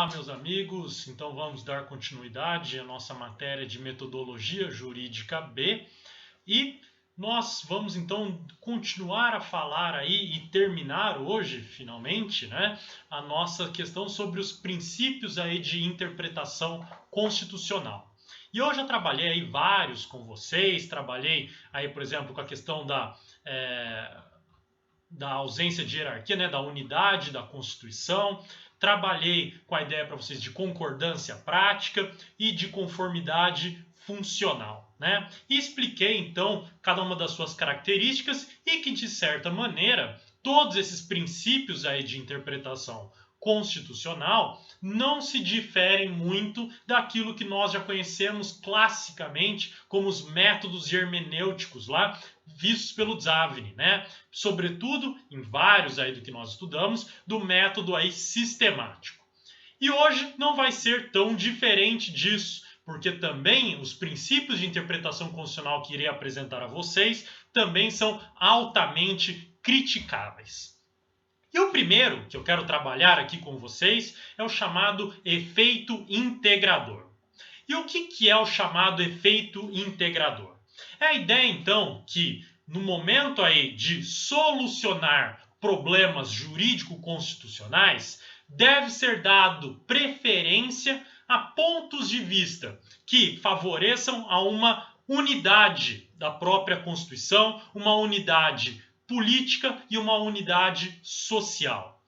Olá, meus amigos. Então vamos dar continuidade à nossa matéria de metodologia jurídica B e nós vamos então continuar a falar aí e terminar hoje, finalmente, né, a nossa questão sobre os princípios aí de interpretação constitucional. E eu já trabalhei aí vários com vocês, trabalhei aí, por exemplo, com a questão da ausência de hierarquia, né, da unidade da Constituição. Trabalhei com a ideia para vocês de concordância prática e de conformidade funcional, né? E expliquei então cada uma das suas características e que de certa maneira todos esses princípios aí de interpretação constitucional não se diferem muito daquilo que nós já conhecemos classicamente como os métodos hermenêuticos lá vistos pelo Zavini, né? Sobretudo em vários aí do que nós estudamos, do método aí sistemático. E hoje não vai ser tão diferente disso, porque também os princípios de interpretação constitucional que irei apresentar a vocês também são altamente criticáveis. E o primeiro que eu quero trabalhar aqui com vocês é o chamado efeito integrador. E o que é o chamado efeito integrador? É a ideia, então, que no momento aí de solucionar problemas jurídico-constitucionais, deve ser dado preferência a pontos de vista que favoreçam a uma unidade da própria Constituição, uma unidade política e uma unidade social.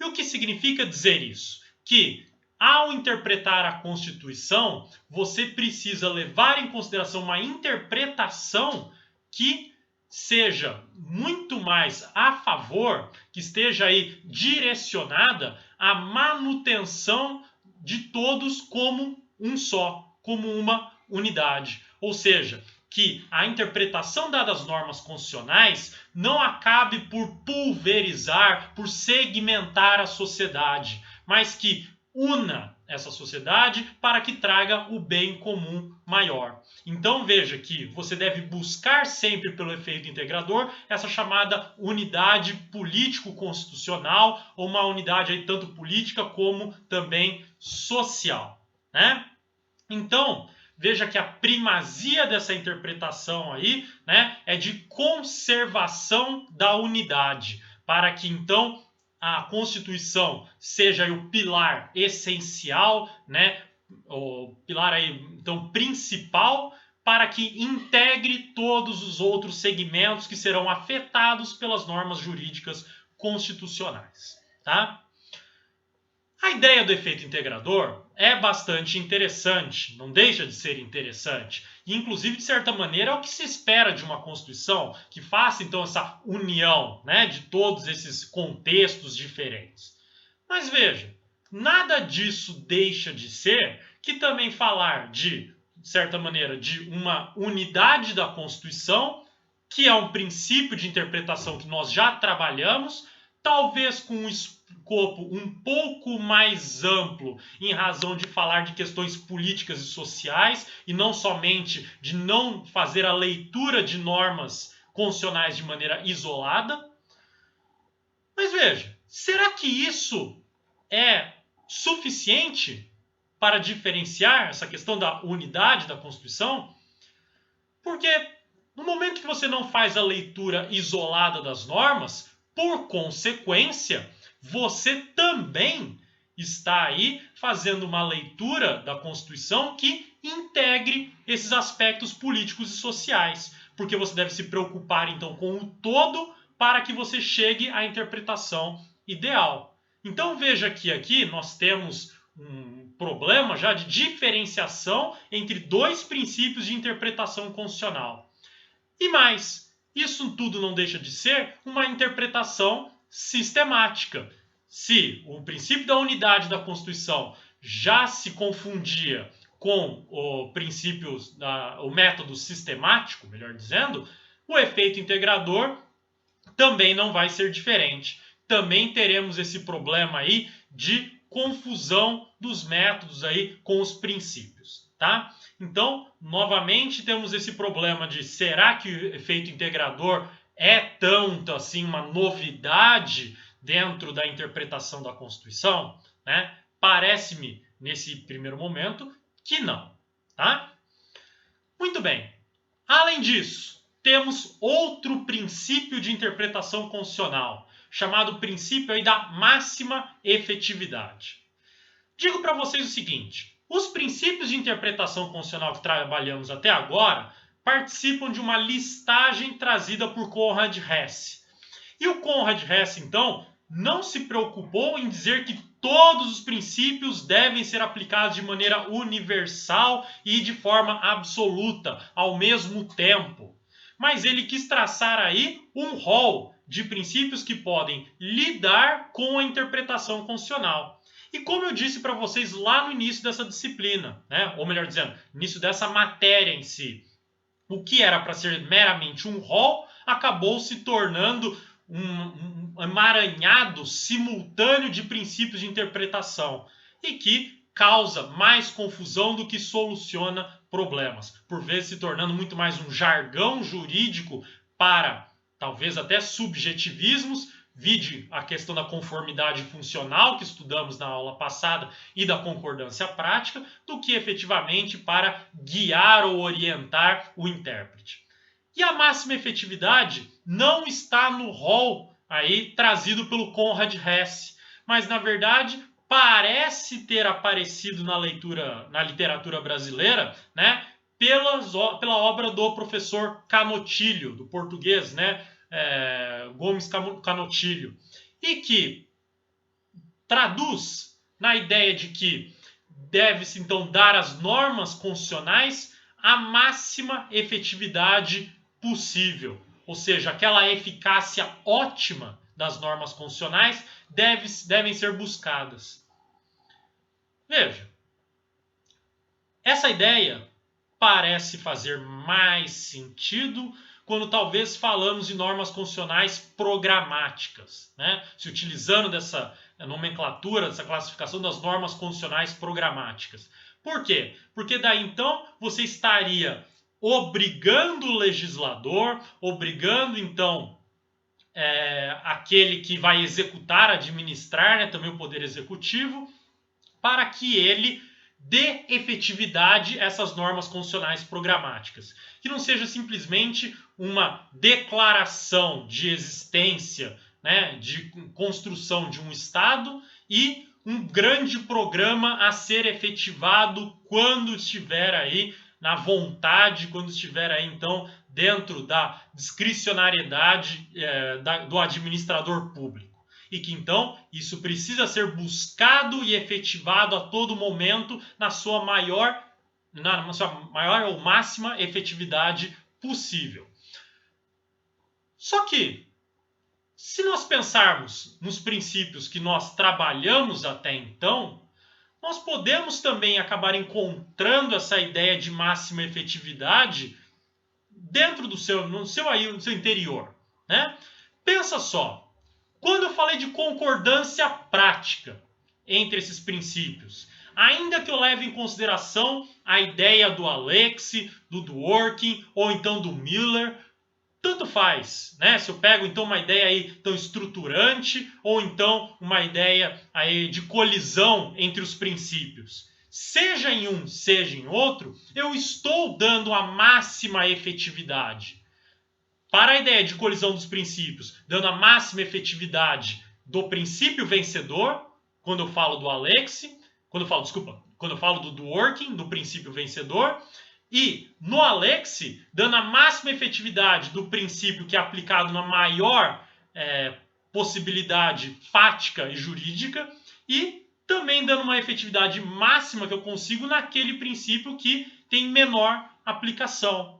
E o que significa dizer isso? Que ao interpretar a Constituição, você precisa levar em consideração uma interpretação que seja muito mais a favor, que esteja aí direcionada à manutenção de todos como um só, como uma unidade. Ou seja, que a interpretação das normas constitucionais não acabe por pulverizar, por segmentar a sociedade, mas que una essa sociedade para que traga o bem comum maior. Então veja que você deve buscar sempre pelo efeito integrador essa chamada unidade político-constitucional, ou uma unidade aí tanto política como também social, né? Então, veja que a primazia dessa interpretação aí, né, é de conservação da unidade, para que então a Constituição seja o pilar essencial, né, o pilar aí, então, principal, para que integre todos os outros segmentos que serão afetados pelas normas jurídicas constitucionais, tá? A ideia do efeito integrador é bastante interessante, não deixa de ser interessante. E, inclusive, de certa maneira, é o que se espera de uma Constituição que faça, então, essa união, né, de todos esses contextos diferentes. Mas veja, nada disso deixa de ser que também falar de certa maneira, de uma unidade da Constituição, que é um princípio de interpretação que nós já trabalhamos, talvez com um escopo um pouco mais amplo, em razão de falar de questões políticas e sociais, e não somente de não fazer a leitura de normas constitucionais de maneira isolada. Mas veja, será que isso é suficiente para diferenciar essa questão da unidade da Constituição? Porque no momento que você não faz a leitura isolada das normas, por consequência, você também está aí fazendo uma leitura da Constituição que integre esses aspectos políticos e sociais, porque você deve se preocupar então com o todo para que você chegue à interpretação ideal. Então veja que aqui nós temos um problema já de diferenciação entre dois princípios de interpretação constitucional. E mais, isso tudo não deixa de ser uma interpretação sistemática. Se o princípio da unidade da Constituição já se confundia com o princípio, o método sistemático, melhor dizendo, o efeito integrador também não vai ser diferente. Também teremos esse problema aí de confusão dos métodos aí com os princípios, tá? Então, novamente temos esse problema de será que o efeito integrador é tanto assim uma novidade dentro da interpretação da Constituição, né? Parece-me, nesse primeiro momento, que não. Tá? Muito bem. Além disso, temos outro princípio de interpretação constitucional, chamado princípio aí da máxima efetividade. Digo para vocês o seguinte: os princípios de interpretação constitucional que trabalhamos até agora participam de uma listagem trazida por Conrad Hesse. E o Conrad Hesse, então, não se preocupou em dizer que todos os princípios devem ser aplicados de maneira universal e de forma absoluta, ao mesmo tempo. Mas ele quis traçar aí um rol de princípios que podem lidar com a interpretação constitucional. E como eu disse para vocês lá no início dessa disciplina, né? Ou melhor dizendo, início dessa matéria em si, o que era para ser meramente um rol acabou se tornando um emaranhado simultâneo de princípios de interpretação e que causa mais confusão do que soluciona problemas, por vezes se tornando muito mais um jargão jurídico para talvez até subjetivismos. Vide a questão da conformidade funcional que estudamos na aula passada e da concordância prática, do que efetivamente para guiar ou orientar o intérprete. E a máxima efetividade não está no rol aí trazido pelo Conrad Hesse, mas na verdade parece ter aparecido na literatura brasileira, né, pela obra do professor Canotilho, do português, né, Gomes Canotilho, e que traduz na ideia de que deve-se então dar às normas constitucionais a máxima efetividade possível, ou seja, aquela eficácia ótima das normas constitucionais devem ser buscadas. Veja, essa ideia parece fazer mais sentido quando talvez falamos de normas constitucionais programáticas, né? Se utilizando dessa nomenclatura, dessa classificação das normas constitucionais programáticas. Por quê? Porque daí então você estaria obrigando o legislador, obrigando então aquele que vai executar, administrar, né, também o poder executivo, para que ele dê efetividade a essas normas constitucionais programáticas. Que não seja simplesmente uma declaração de existência, né, de construção de um Estado e um grande programa a ser efetivado quando estiver aí na vontade, quando estiver aí então dentro da discricionariedade do administrador público. E que então isso precisa ser buscado e efetivado a todo momento na sua maior ou máxima efetividade possível. Só que, se nós pensarmos nos princípios que nós trabalhamos até então, nós podemos também acabar encontrando essa ideia de máxima efetividade dentro no seu interior, né? Pensa só, quando eu falei de concordância prática entre esses princípios, ainda que eu leve em consideração a ideia do Alexis, do Dworkin ou então do Miller, tanto faz, né? Se eu pego então uma ideia aí tão estruturante ou então uma ideia aí de colisão entre os princípios, seja em um, seja em outro, eu estou dando a máxima efetividade. Para a ideia de colisão dos princípios, dando a máxima efetividade do princípio vencedor, quando eu falo do Alexis, quando eu falo do Dworkin, do princípio vencedor, e no Alexis, dando a máxima efetividade do princípio que é aplicado na maior possibilidade fática e jurídica, e também dando uma efetividade máxima que eu consigo naquele princípio que tem menor aplicação.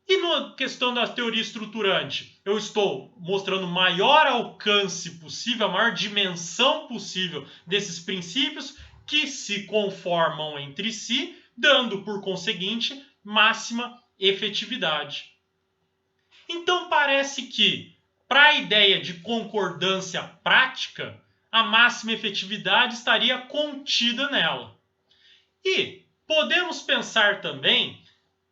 E na questão da teoria estruturante, eu estou mostrando o maior alcance possível, a maior dimensão possível desses princípios que se conformam entre si, dando, por conseguinte, máxima efetividade. Então parece que, para a ideia de concordância prática, a máxima efetividade estaria contida nela. E podemos pensar também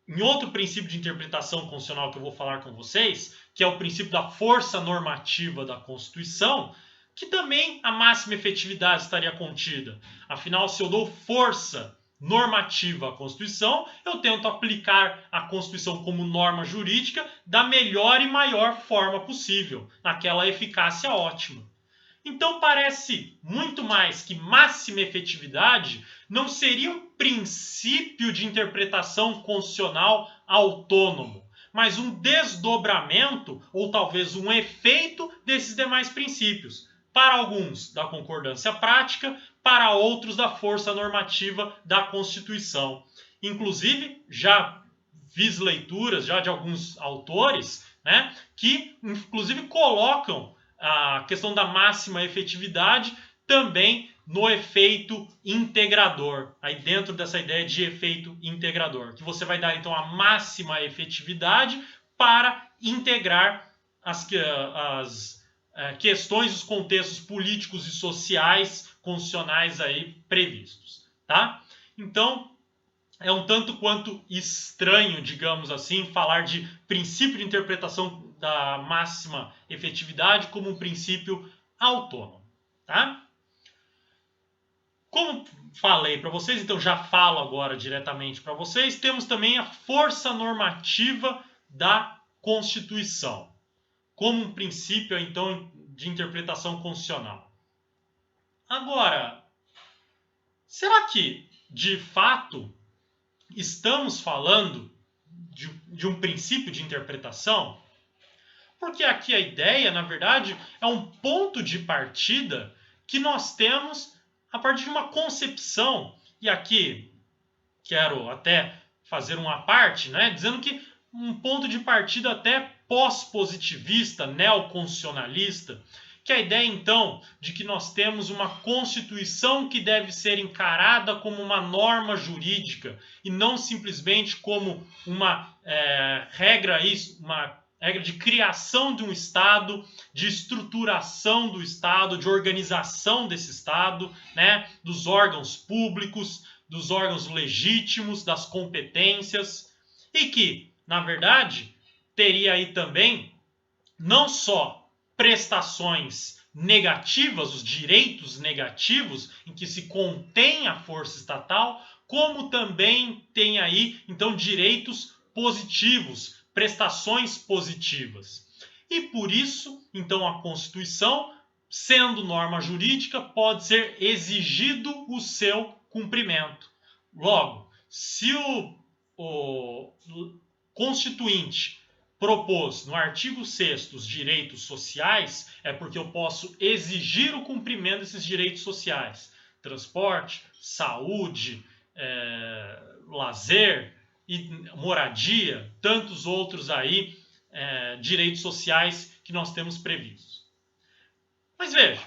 em outro princípio de interpretação constitucional que eu vou falar com vocês, que é o princípio da força normativa da Constituição, que também a máxima efetividade estaria contida. Afinal, se eu dou força normativa à Constituição, eu tento aplicar a Constituição como norma jurídica da melhor e maior forma possível, naquela eficácia ótima. Então parece muito mais que máxima efetividade não seria um princípio de interpretação constitucional autônomo, mas um desdobramento ou talvez um efeito desses demais princípios. Para alguns da concordância prática, para outros da força normativa da Constituição. Inclusive, já fiz leituras já de alguns autores, né, que inclusive colocam a questão da máxima efetividade também no efeito integrador, aí dentro dessa ideia de efeito integrador, que você vai dar então a máxima efetividade para integrar as questões, os contextos políticos e sociais constitucionais aí previstos, tá? Então, é um tanto quanto estranho, digamos assim, falar de princípio de interpretação da máxima efetividade como um princípio autônomo, tá? Como falei para vocês, então já falo agora diretamente para vocês, temos também a força normativa da Constituição, como um princípio, então, de interpretação constitucional. Agora, será que, de fato, estamos falando de um princípio de interpretação? Porque aqui a ideia, na verdade, é um ponto de partida que nós temos a partir de uma concepção, e aqui quero até fazer uma parte, né, dizendo que um ponto de partida até pós-positivista, neoconstitucionalista, que é a ideia, então, de que nós temos uma Constituição que deve ser encarada como uma norma jurídica e não simplesmente como uma regra de criação de um Estado, de estruturação do Estado, de organização desse Estado, né, dos órgãos públicos, dos órgãos legítimos, das competências, e que, na verdade, teria aí também não só prestações negativas, os direitos negativos em que se contém a força estatal, como também tem aí, então, direitos positivos, prestações positivas. E por isso, então, a Constituição, sendo norma jurídica, pode ser exigido o seu cumprimento. Logo, se o Constituinte propôs no artigo 6º os direitos sociais, é porque eu posso exigir o cumprimento desses direitos sociais. Transporte, saúde, lazer, e moradia, tantos outros aí, direitos sociais que nós temos previstos. Mas veja,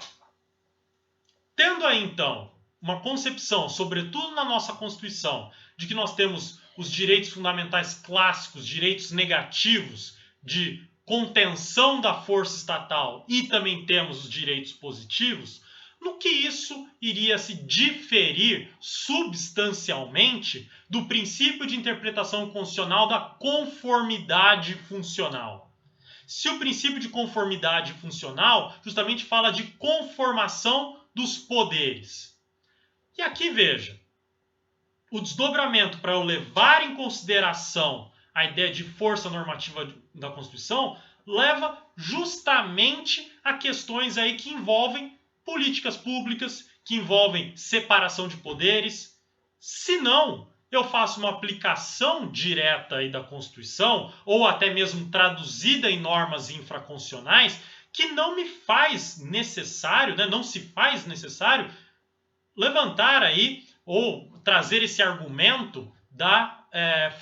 tendo aí então uma concepção, sobretudo na nossa Constituição, de que nós temos os direitos fundamentais clássicos, direitos negativos de contenção da força estatal e também temos os direitos positivos, no que isso iria se diferir substancialmente do princípio de interpretação constitucional da conformidade funcional. Se o princípio de conformidade funcional justamente fala de conformação dos poderes. E aqui veja, o desdobramento para eu levar em consideração a ideia de força normativa da Constituição leva justamente a questões aí que envolvem políticas públicas, que envolvem separação de poderes. Se não, eu faço uma aplicação direta aí da Constituição, ou até mesmo traduzida em normas infraconstitucionais, que não me faz necessário, né, não se faz necessário levantar aí ou trazer esse argumento da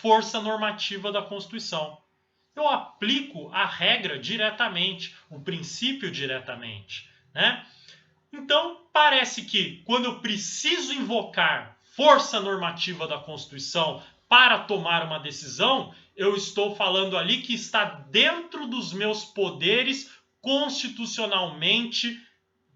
força normativa da Constituição. Eu aplico a regra diretamente, o princípio diretamente, né? Então, parece que quando eu preciso invocar força normativa da Constituição para tomar uma decisão, eu estou falando ali que está dentro dos meus poderes constitucionalmente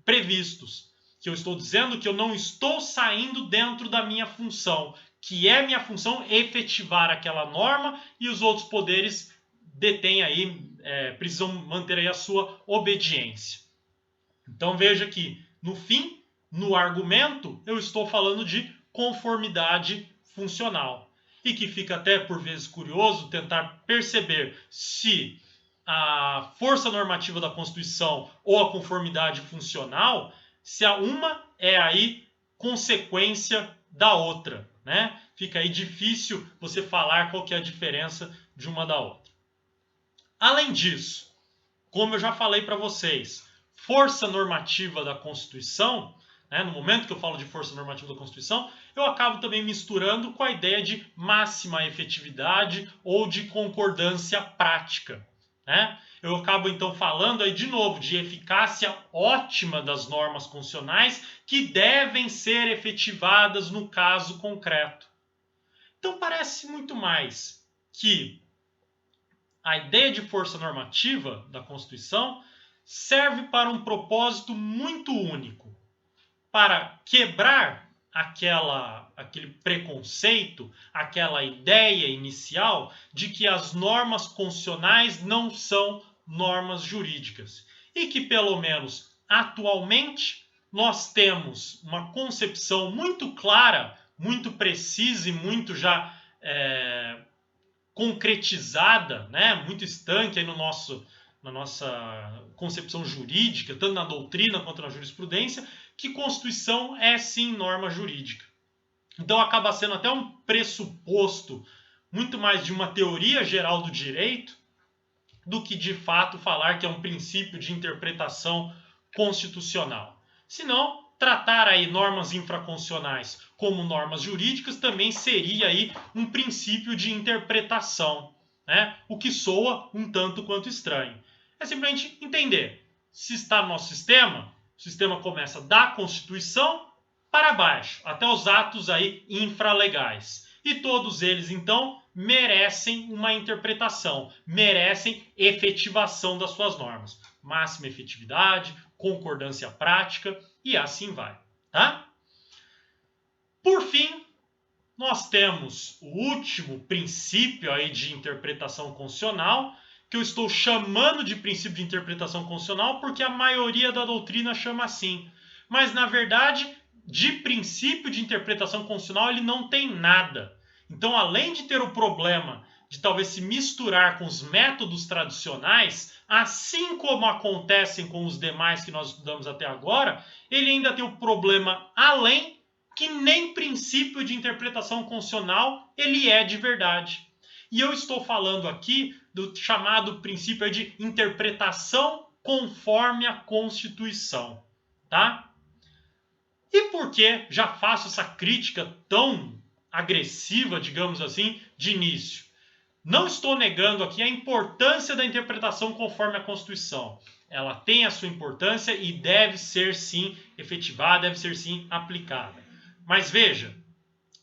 previstos. Que eu estou dizendo que eu não estou saindo dentro da minha função, que é minha função efetivar aquela norma e os outros poderes detêm aí, precisam manter aí a sua obediência. Então veja que, no fim, no argumento, eu estou falando de conformidade funcional. E que fica até por vezes curioso tentar perceber se a força normativa da Constituição ou a conformidade funcional, se a uma é aí consequência da outra, né? Fica aí difícil você falar qual que é a diferença de uma da outra. Além disso, como eu já falei para vocês, força normativa da Constituição, né, no momento que eu falo de força normativa da Constituição, eu acabo também misturando com a ideia de máxima efetividade ou de concordância prática, né? Eu acabo então falando aí de novo de eficácia ótima das normas constitucionais que devem ser efetivadas no caso concreto. Então parece muito mais que a ideia de força normativa da Constituição serve para um propósito muito único, para quebrar aquele preconceito, aquela ideia inicial de que as normas constitucionais não são normas jurídicas e que, pelo menos atualmente, nós temos uma concepção muito clara, muito precisa e muito já concretizada, né, muito estanque aí na nossa concepção jurídica, tanto na doutrina quanto na jurisprudência, que Constituição é sim norma jurídica. Então acaba sendo até um pressuposto muito mais de uma teoria geral do direito do que de fato falar que é um princípio de interpretação constitucional. Senão, tratar aí normas infraconstitucionais como normas jurídicas também seria aí um princípio de interpretação, né? O que soa um tanto quanto estranho. É simplesmente entender se está no nosso sistema, o sistema começa da Constituição para baixo, até os atos aí infralegais. E todos eles, então, merecem uma interpretação, merecem efetivação das suas normas. Máxima efetividade, concordância prática e assim vai, tá? Por fim, nós temos o último princípio aí de interpretação constitucional, que eu estou chamando de princípio de interpretação constitucional porque a maioria da doutrina chama assim. Mas, na verdade, de princípio de interpretação constitucional ele não tem nada. Então, além de ter o problema de talvez se misturar com os métodos tradicionais, assim como acontecem com os demais que nós estudamos até agora, ele ainda tem o problema além que nem princípio de interpretação constitucional ele é de verdade. E eu estou falando aqui do chamado princípio de interpretação conforme a Constituição, tá? E por que já faço essa crítica tão agressiva, digamos assim, de início? Não estou negando aqui a importância da interpretação conforme a Constituição. Ela tem a sua importância e deve ser sim efetivada, deve ser sim aplicada. Mas veja,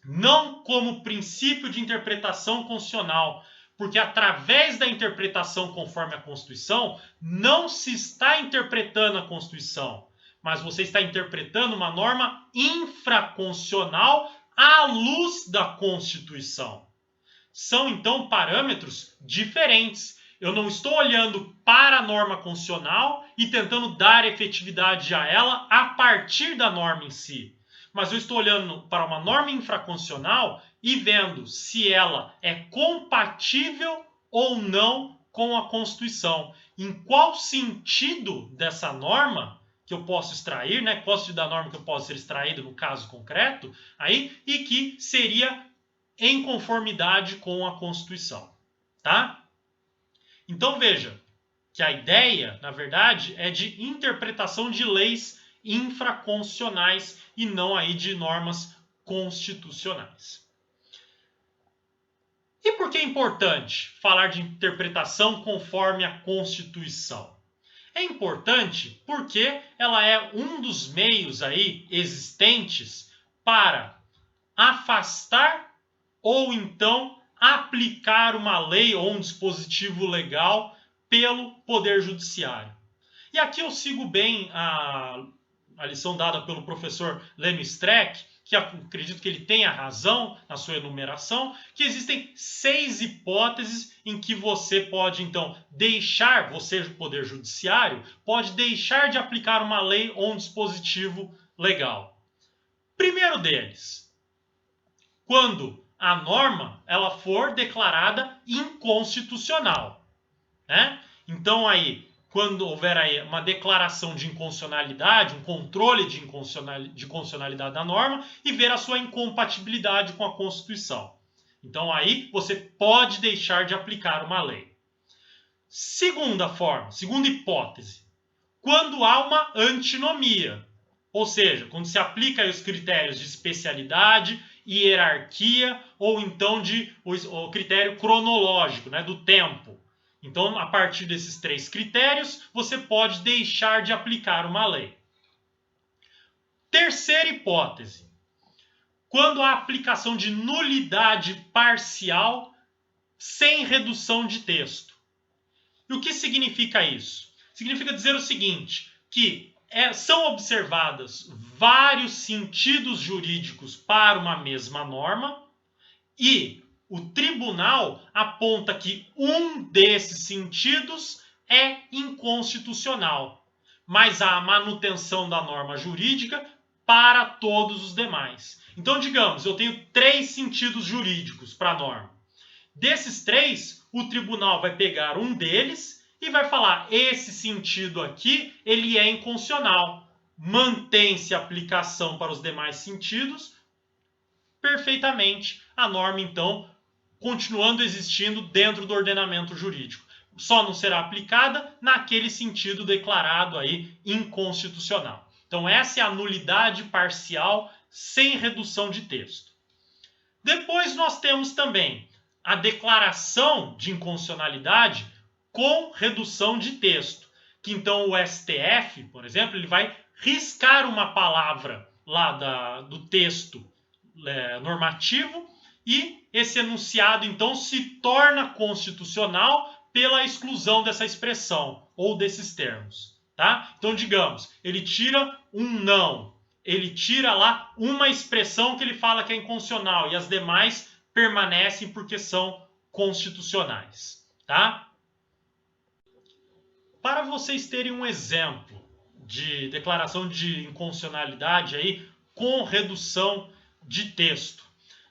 não como princípio de interpretação constitucional, porque através da interpretação conforme a Constituição, não se está interpretando a Constituição, mas você está interpretando uma norma infraconstitucional à luz da Constituição. São, então, parâmetros diferentes. Eu não estou olhando para a norma constitucional e tentando dar efetividade a ela a partir da norma em si. Mas eu estou olhando para uma norma infraconstitucional e vendo se ela é compatível ou não com a Constituição. Em qual sentido dessa norma que eu posso extrair, né? Qual sentido da norma que eu posso ser extraído no caso concreto, aí, e que seria em conformidade com a Constituição, tá? Então veja que a ideia, na verdade, é de interpretação de leis infraconstitucionais e não aí de normas constitucionais. E por que é importante falar de interpretação conforme a Constituição? É importante porque ela é um dos meios aí existentes para afastar ou então aplicar uma lei ou um dispositivo legal pelo Poder Judiciário. E aqui eu sigo bem a lição dada pelo professor Leme Streck, que acredito que ele tenha razão na sua enumeração, que existem 6 hipóteses em que você pode, então, deixar, você, Poder Judiciário, pode deixar de aplicar uma lei ou um dispositivo legal. Primeiro deles, quando a norma ela for declarada inconstitucional, né? Então, aí, quando houver aí uma declaração de inconstitucionalidade, um controle de constitucionalidade da norma e ver a sua incompatibilidade com a Constituição. Então, aí você pode deixar de aplicar uma lei. Segunda forma, segunda hipótese, quando há uma antinomia, ou seja, quando se aplica os critérios de especialidade, hierarquia ou então o critério cronológico, né, do tempo. Então, a partir desses 3 critérios, você pode deixar de aplicar uma lei. Terceira hipótese, quando há aplicação de nulidade parcial sem redução de texto. E o que significa isso? Significa dizer o seguinte, que são observados vários sentidos jurídicos para uma mesma norma e o tribunal aponta que um desses sentidos é inconstitucional, mas há a manutenção da norma jurídica para todos os demais. Então, digamos, eu tenho 3 sentidos jurídicos para a norma. Desses 3, o tribunal vai pegar um deles e vai falar, esse sentido aqui, ele é inconstitucional. Mantém-se a aplicação para os demais sentidos perfeitamente. A norma, então, continuando existindo dentro do ordenamento jurídico. Só não será aplicada naquele sentido declarado aí inconstitucional. Então, essa é a nulidade parcial sem redução de texto. Depois nós temos também a declaração de inconstitucionalidade com redução de texto, que então o STF, por exemplo, ele vai riscar uma palavra lá do texto normativo e esse enunciado então se torna constitucional pela exclusão dessa expressão ou desses termos, tá? Então, digamos, ele tira um não, ele tira lá uma expressão que ele fala que é inconstitucional e as demais permanecem porque são constitucionais, tá? Para vocês terem um exemplo de declaração de inconstitucionalidade aí com redução de texto,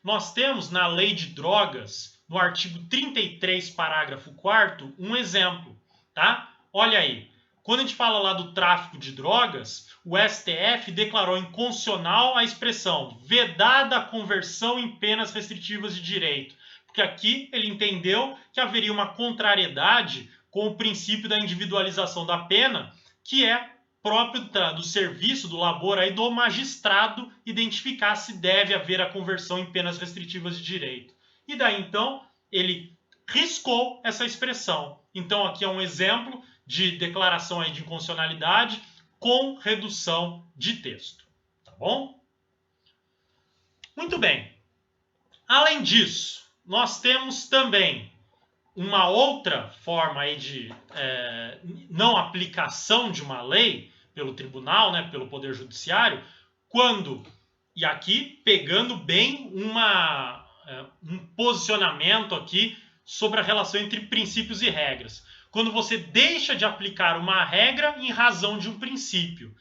nós temos na Lei de Drogas, no artigo 33, parágrafo 4º, um exemplo, tá? Olha aí, quando a gente fala lá do tráfico de drogas, o STF declarou inconstitucional a expressão vedada a conversão em penas restritivas de direito, porque aqui ele entendeu que haveria uma contrariedade com o princípio da individualização da pena, que é próprio do serviço, do labor aí do magistrado identificar se deve haver a conversão em penas restritivas de direito. E daí, então, ele riscou essa expressão. Então, aqui é um exemplo de declaração aí de inconstitucionalidade com redução de texto. Tá bom? Muito bem. Além disso, nós temos também uma outra forma aí de não aplicação de uma lei pelo tribunal, né, pelo Poder Judiciário, quando, e aqui pegando bem um posicionamento aqui sobre a relação entre princípios e regras. Quando você deixa de aplicar uma regra em razão de um princípio,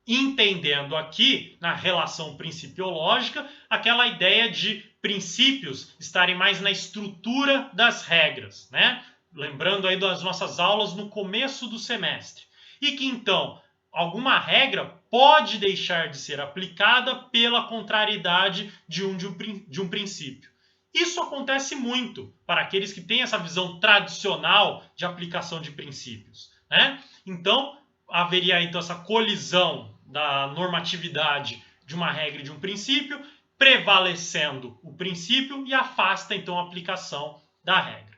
entendendo aqui, na relação principiológica, aquela ideia de princípios estarem mais na estrutura das regras, né? Lembrando aí das nossas aulas no começo do semestre. E que, então, alguma regra pode deixar de ser aplicada pela contrariedade de um princípio. Isso acontece muito para aqueles que têm essa visão tradicional de aplicação de princípios, né? Então, haveria então essa colisão da normatividade de uma regra e de um princípio, prevalecendo o princípio e afasta então a aplicação da regra.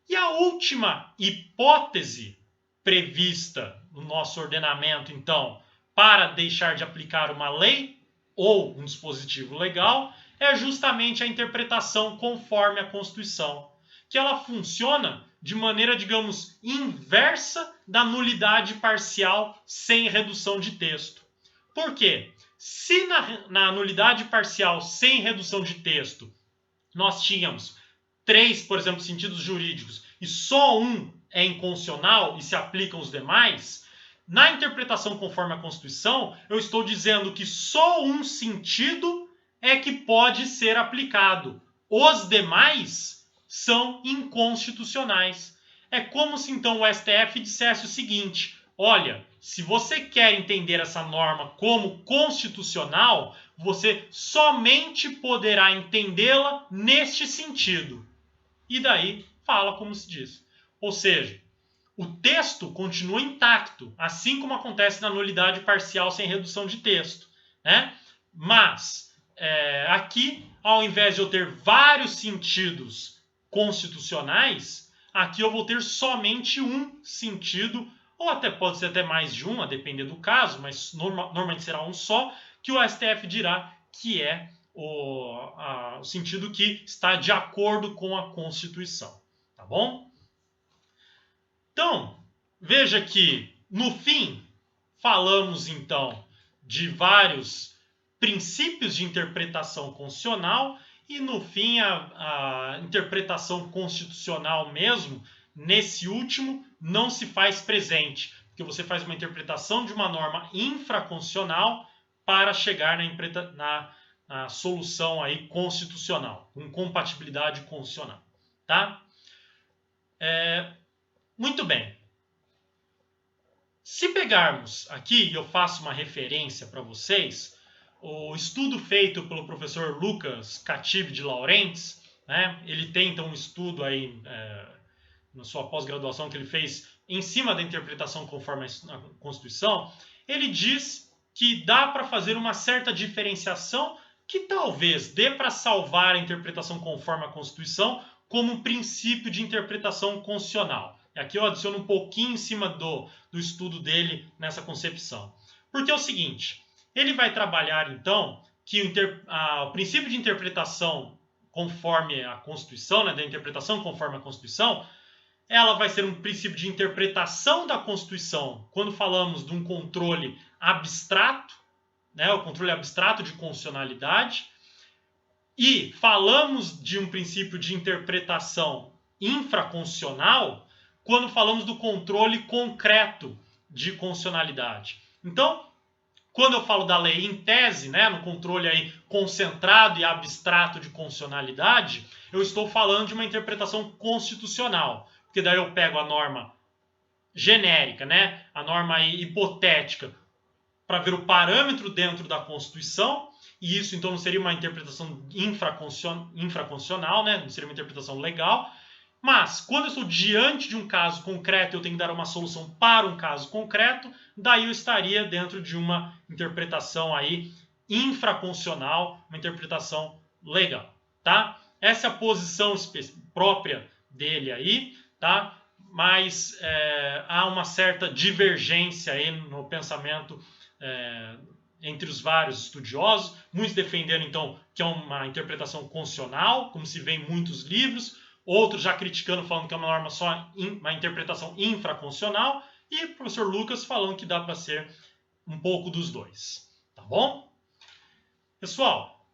E a última hipótese prevista no nosso ordenamento, então, para deixar de aplicar uma lei ou um dispositivo legal, é justamente a interpretação conforme a Constituição, que ela funciona de maneira, digamos, inversa da nulidade parcial sem redução de texto. Por quê? Se na nulidade parcial sem redução de texto nós tínhamos 3, por exemplo, sentidos jurídicos e só um é inconstitucional e se aplicam os demais, na interpretação conforme a Constituição, eu estou dizendo que só um sentido é que pode ser aplicado. Os demais são inconstitucionais. É como se então o STF dissesse o seguinte: olha, se você quer entender essa norma como constitucional, você somente poderá entendê-la neste sentido. E daí fala como se diz. Ou seja, o texto continua intacto, assim como acontece na nulidade parcial sem redução de texto, né? Mas aqui, ao invés de eu ter vários sentidos constitucionais, aqui eu vou ter somente um sentido, ou até pode ser até mais de um, a depender do caso, mas normalmente será um só, que o STF dirá que é o sentido que está de acordo com a Constituição, tá bom? Então, veja que, no fim, falamos então de vários princípios de interpretação constitucional e, no fim, a interpretação constitucional mesmo, nesse último, não se faz presente, porque você faz uma interpretação de uma norma infraconstitucional para chegar na solução aí constitucional, com compatibilidade constitucional, tá? Muito bem. Se pegarmos aqui, eu faço uma referência para vocês, o estudo feito pelo professor Lucas Cative de Laurentiis, né? Ele tem então um estudo aí na sua pós-graduação que ele fez em cima da interpretação conforme a Constituição. Ele diz que dá para fazer uma certa diferenciação que talvez dê para salvar a interpretação conforme a Constituição como um princípio de interpretação constitucional. E aqui eu adiciono um pouquinho em cima do estudo dele nessa concepção. Porque é o seguinte, ele vai trabalhar então que o princípio de interpretação conforme a Constituição, né, da interpretação conforme a Constituição, ela vai ser um princípio de interpretação da Constituição quando falamos de um controle abstrato, né, o controle abstrato de constitucionalidade, e falamos de um princípio de interpretação infraconstitucional quando falamos do controle concreto de constitucionalidade. Então, quando eu falo da lei em tese, né, no controle aí concentrado e abstrato de constitucionalidade, eu estou falando de uma interpretação constitucional, porque daí eu pego a norma genérica, né, a norma aí hipotética, para ver o parâmetro dentro da Constituição, e isso então não seria uma interpretação infraconstitucional, né, não seria uma interpretação legal. Mas, quando eu estou diante de um caso concreto, eu tenho que dar uma solução para um caso concreto, daí eu estaria dentro de uma interpretação aí infraconstitucional, uma interpretação legal, tá? Essa é a posição própria dele aí, tá? Mas há uma certa divergência aí no pensamento entre os vários estudiosos, muitos defendendo então que é uma interpretação constitucional, como se vê em muitos livros, outros já criticando, falando que é uma norma só, uma interpretação infraconstitucional, e o professor Lucas falando que dá para ser um pouco dos dois. Tá bom? Pessoal,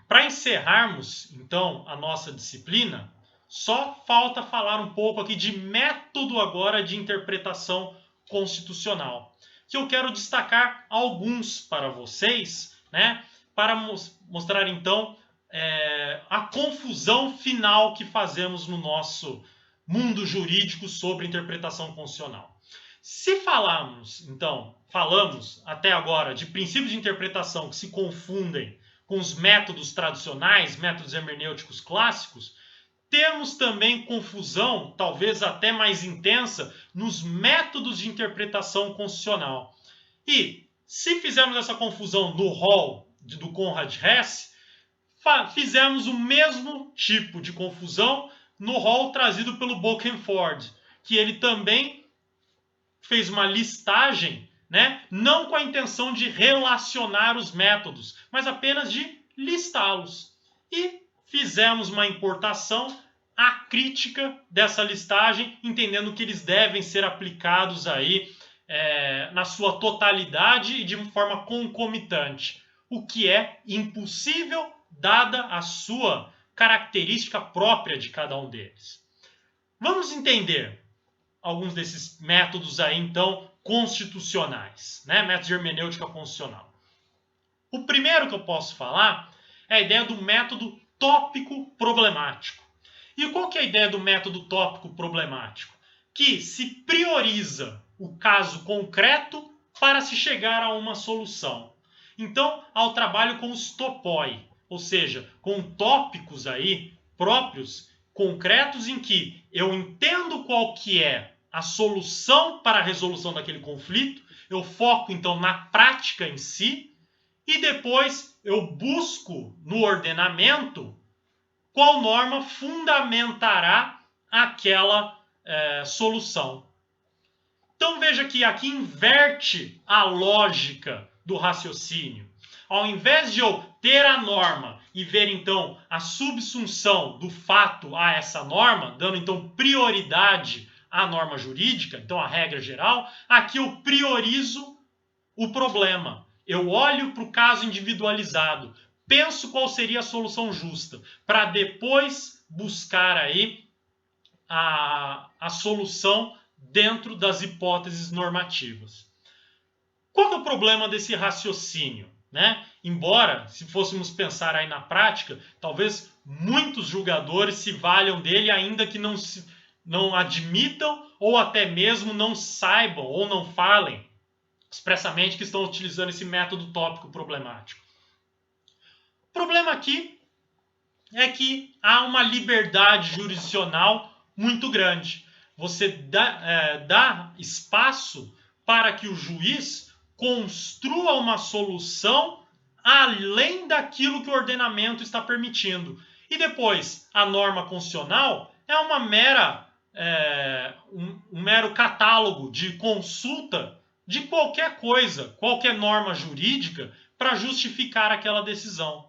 para encerrarmos, então, a nossa disciplina, só falta falar um pouco aqui de método agora de interpretação constitucional, que eu quero destacar alguns para vocês, né, para mostrar, então, a confusão final que fazemos no nosso mundo jurídico sobre interpretação constitucional. Se falamos até agora de princípios de interpretação que se confundem com os métodos tradicionais, métodos hermenêuticos clássicos, temos também confusão, talvez até mais intensa, nos métodos de interpretação constitucional. E se fizermos essa confusão no rol do Conrad Hesse, fizemos o mesmo tipo de confusão no rol trazido pelo Bokenford, que ele também fez uma listagem, né, não com a intenção de relacionar os métodos, mas apenas de listá-los. E fizemos uma importação acrítica dessa listagem, entendendo que eles devem ser aplicados aí na sua totalidade e de forma concomitante. o que é impossível, dada a sua característica própria de cada um deles. Vamos entender alguns desses métodos aí, então, constitucionais, né? Métodos de hermenêutica constitucional. O primeiro que eu posso falar é a ideia do método tópico problemático. E qual que é a ideia do método tópico problemático? Que se prioriza o caso concreto para se chegar a uma solução. Então, ao trabalho com os topoi, ou seja, com tópicos aí próprios, concretos, em que eu entendo qual que é a solução para a resolução daquele conflito, eu foco então na prática em si, e depois eu busco no ordenamento qual norma fundamentará aquela solução. Então veja que aqui inverte a lógica do raciocínio. Ao invés de eu ter a norma e ver então a subsunção do fato a essa norma, dando então prioridade à norma jurídica, então a regra geral, aqui eu priorizo o problema. Eu olho para o caso individualizado, penso qual seria a solução justa, para depois buscar aí a solução dentro das hipóteses normativas. Qual é o problema desse raciocínio? Né? Embora, se fôssemos pensar aí na prática, talvez muitos julgadores se valham dele, ainda que não admitam ou até mesmo não saibam ou não falem expressamente que estão utilizando esse método tópico problemático. O problema aqui é que há uma liberdade jurisdicional muito grande. Você dá espaço para que o juiz construa uma solução além daquilo que o ordenamento está permitindo. E depois, a norma constitucional é uma um mero catálogo de consulta de qualquer coisa, qualquer norma jurídica para justificar aquela decisão.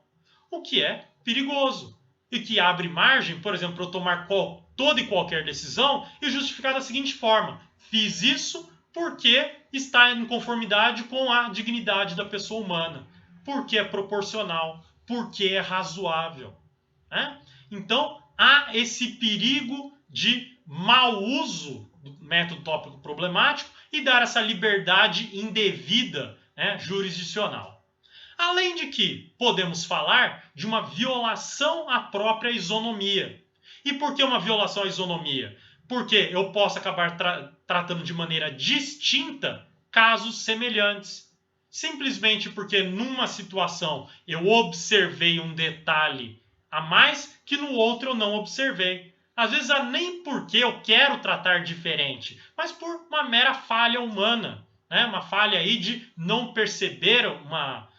O que é perigoso e que abre margem, por exemplo, para eu tomar toda e qualquer decisão e justificar da seguinte forma: fiz isso porque está em conformidade com a dignidade da pessoa humana, porque é proporcional, porque é razoável. Né? Então, há esse perigo de mau uso do método tópico problemático e dar essa liberdade indevida, né, jurisdicional. Além de que podemos falar de uma violação à própria isonomia. E por que uma violação à isonomia? Porque eu posso acabar tratando de maneira distinta casos semelhantes. Simplesmente porque numa situação eu observei um detalhe a mais que no outro eu não observei. Às vezes nem porque eu quero tratar diferente, mas por uma mera falha humana, né? Uma falha aí de não perceber uma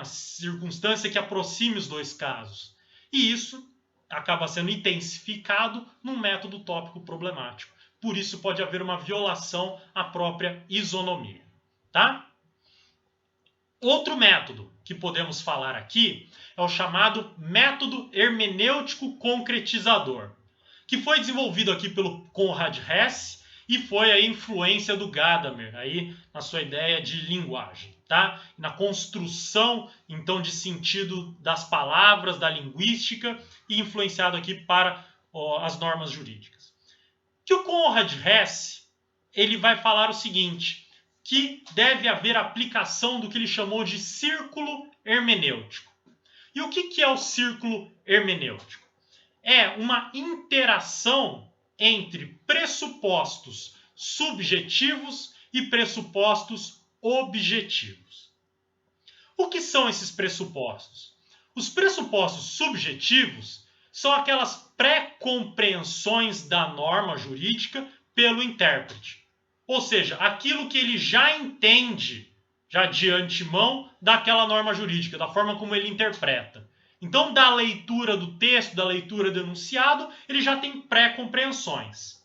circunstância que aproxime os dois casos. E isso acaba sendo intensificado num método tópico problemático. Por isso pode haver uma violação à própria isonomia. Tá? Outro método que podemos falar aqui é o chamado método hermenêutico concretizador, que foi desenvolvido aqui pelo Konrad Hesse e foi a influência do Gadamer aí na sua ideia de linguagem, tá? Na construção então de sentido das palavras, da linguística e influenciado aqui para as normas jurídicas. Que o Konrad Hesse ele vai falar o seguinte, que deve haver aplicação do que ele chamou de círculo hermenêutico. E o que é o círculo hermenêutico? É uma interação entre pressupostos subjetivos e pressupostos objetivos. O que são esses pressupostos? Os pressupostos subjetivos são aquelas pré-compreensões da norma jurídica pelo intérprete. Ou seja, aquilo que ele já entende, já de antemão, daquela norma jurídica, da forma como ele interpreta. Então, da leitura do texto, da leitura do enunciado, ele já tem pré-compreensões.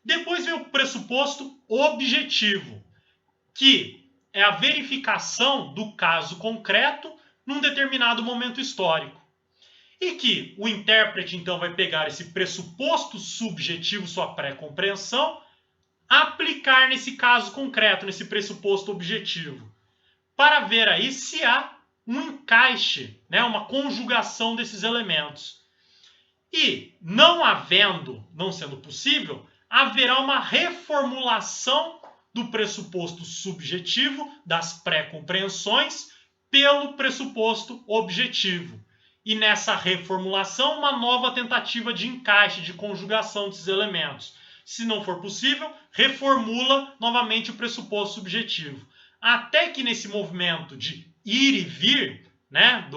Depois vem o pressuposto objetivo, que é a verificação do caso concreto num determinado momento histórico. E que o intérprete, então, vai pegar esse pressuposto subjetivo, sua pré-compreensão, aplicar nesse caso concreto, nesse pressuposto objetivo, para ver aí se há um encaixe, né, uma conjugação desses elementos. E, não sendo possível, haverá uma reformulação do pressuposto subjetivo das pré-compreensões pelo pressuposto objetivo. E nessa reformulação, uma nova tentativa de encaixe, de conjugação desses elementos. Se não for possível, reformula novamente o pressuposto subjetivo. Até que nesse movimento de ir e vir, né,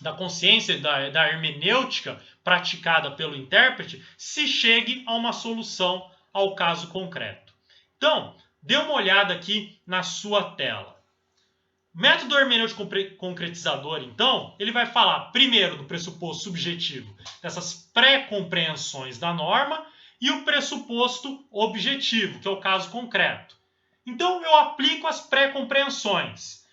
da consciência, da hermenêutica praticada pelo intérprete, se chegue a uma solução ao caso concreto. Então, dê uma olhada aqui na sua tela. O método hermenêutico concretizador, então, ele vai falar primeiro do pressuposto subjetivo, dessas pré-compreensões da norma, e o pressuposto objetivo, que é o caso concreto. Então, eu aplico as pré-compreensões.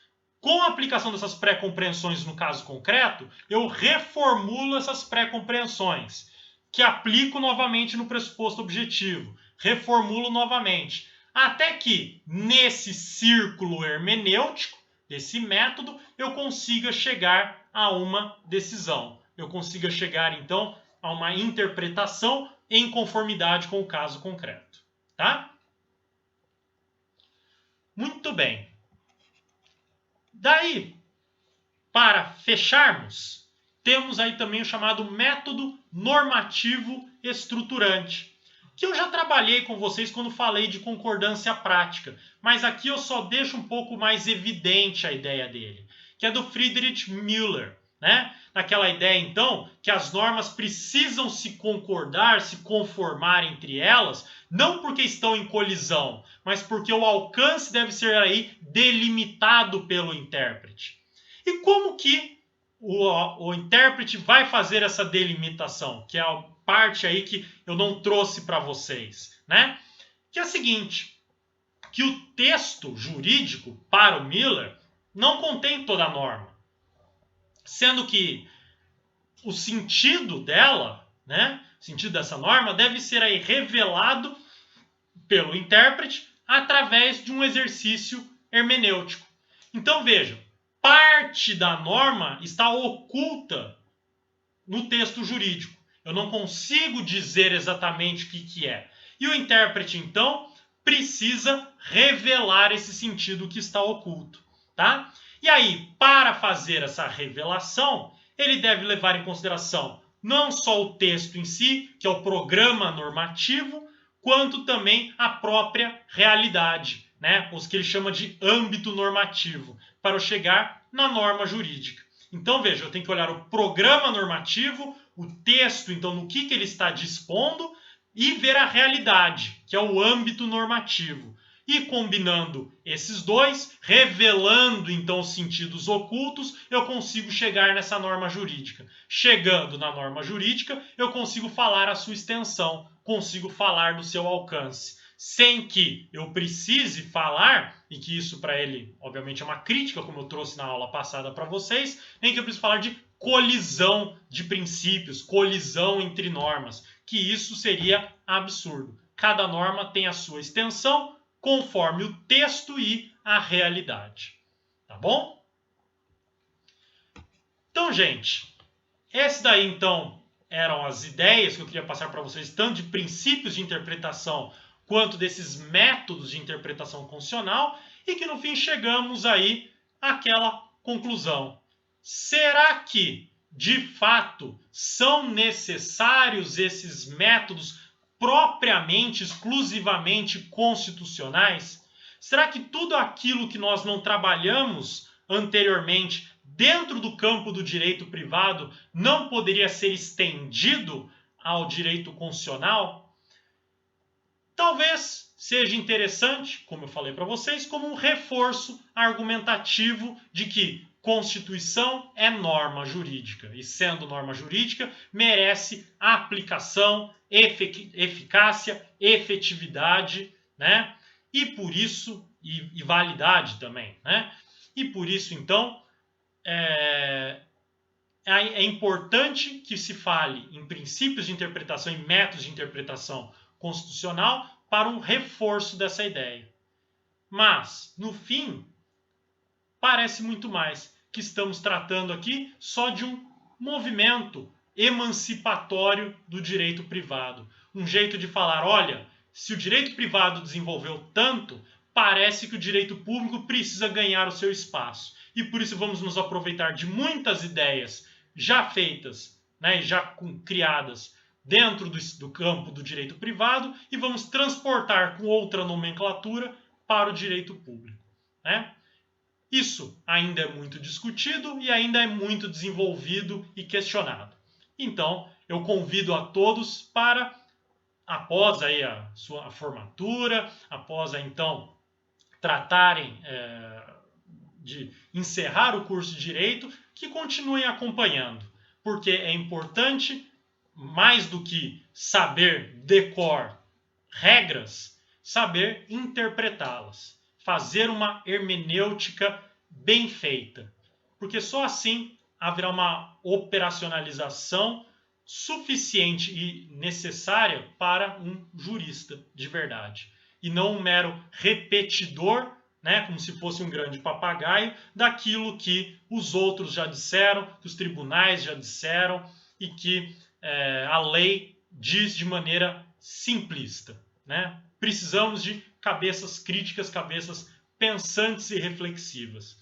Com a aplicação dessas pré-compreensões no caso concreto, eu reformulo essas pré-compreensões, que aplico novamente no pressuposto objetivo. Reformulo novamente. Até que, nesse círculo hermenêutico, desse método, eu consiga chegar a uma decisão. Eu consiga chegar, então, a uma interpretação em conformidade com o caso concreto. Tá? Muito bem. Daí, para fecharmos, temos aí também o chamado método normativo estruturante, que eu já trabalhei com vocês quando falei de concordância prática, mas aqui eu só deixo um pouco mais evidente a ideia dele, que é do Friedrich Müller, né? Naquela ideia, então, que as normas precisam se concordar, se conformar entre elas, não porque estão em colisão, mas porque o alcance deve ser aí delimitado pelo intérprete. E como que o intérprete vai fazer essa delimitação? Que é a parte aí que eu não trouxe para vocês, né? Que é a seguinte, que o texto jurídico, para o Müller, não contém toda a norma. Sendo que o sentido dela, né, o sentido dessa norma, deve ser aí revelado pelo intérprete através de um exercício hermenêutico. Então vejam, parte da norma está oculta no texto jurídico. Eu não consigo dizer exatamente o que é. E o intérprete, então, precisa revelar esse sentido que está oculto, tá? E aí, para fazer essa revelação, ele deve levar em consideração não só o texto em si, que é o programa normativo, quanto também a própria realidade, né? Os que ele chama de âmbito normativo, para eu chegar na norma jurídica. Então, veja, eu tenho que olhar o programa normativo, o texto, então, no que ele está dispondo, e ver a realidade, que é o âmbito normativo. E combinando esses dois, revelando então os sentidos ocultos, eu consigo chegar nessa norma jurídica. Chegando na norma jurídica, eu consigo falar a sua extensão, consigo falar do seu alcance. Sem que eu precise falar, e que isso para ele, obviamente, é uma crítica, como eu trouxe na aula passada para vocês, nem que eu precise falar de colisão de princípios, colisão entre normas, que isso seria absurdo. Cada norma tem a sua extensão, conforme o texto e a realidade. Tá bom? Então, gente, essas daí, então, eram as ideias que eu queria passar para vocês, tanto de princípios de interpretação, quanto desses métodos de interpretação constitucional, e que no fim chegamos aí àquela conclusão. Será que, de fato, são necessários esses métodos propriamente, exclusivamente constitucionais? Será que tudo aquilo que nós não trabalhamos anteriormente dentro do campo do direito privado não poderia ser estendido ao direito constitucional? Talvez seja interessante, como eu falei para vocês, como um reforço argumentativo de que Constituição é norma jurídica e, sendo norma jurídica, merece aplicação, eficácia, efetividade, né? E por isso, e validade também, né? E por isso, então, é importante que se fale em princípios de interpretação e métodos de interpretação constitucional para um reforço dessa ideia. Mas, no fim, parece muito mais que estamos tratando aqui só de um movimento emancipatório do direito privado. Um jeito de falar, olha, se o direito privado desenvolveu tanto, parece que o direito público precisa ganhar o seu espaço. E por isso vamos nos aproveitar de muitas ideias já feitas, né, já criadas dentro do campo do direito privado e vamos transportar com outra nomenclatura para o direito público, né? Isso ainda é muito discutido e ainda é muito desenvolvido e questionado. Então, eu convido a todos para, após aí a sua formatura, após então tratarem de encerrar o curso de Direito, que continuem acompanhando, porque é importante, mais do que saber decor regras, saber interpretá-las, fazer uma hermenêutica bem feita, porque só assim haverá uma operacionalização suficiente e necessária para um jurista de verdade, e não um mero repetidor, né, como se fosse um grande papagaio, daquilo que os outros já disseram, que os tribunais já disseram e que a lei diz de maneira simplista, né? Precisamos de cabeças críticas, cabeças pensantes e reflexivas.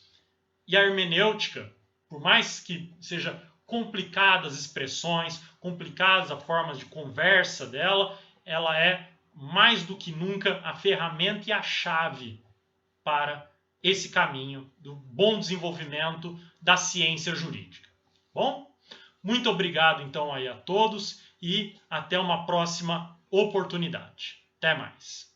E a hermenêutica, por mais que seja complicadas as expressões, complicadas as formas de conversa dela, ela é mais do que nunca a ferramenta e a chave para esse caminho do bom desenvolvimento da ciência jurídica. Bom, muito obrigado então aí a todos e até uma próxima oportunidade. Até mais.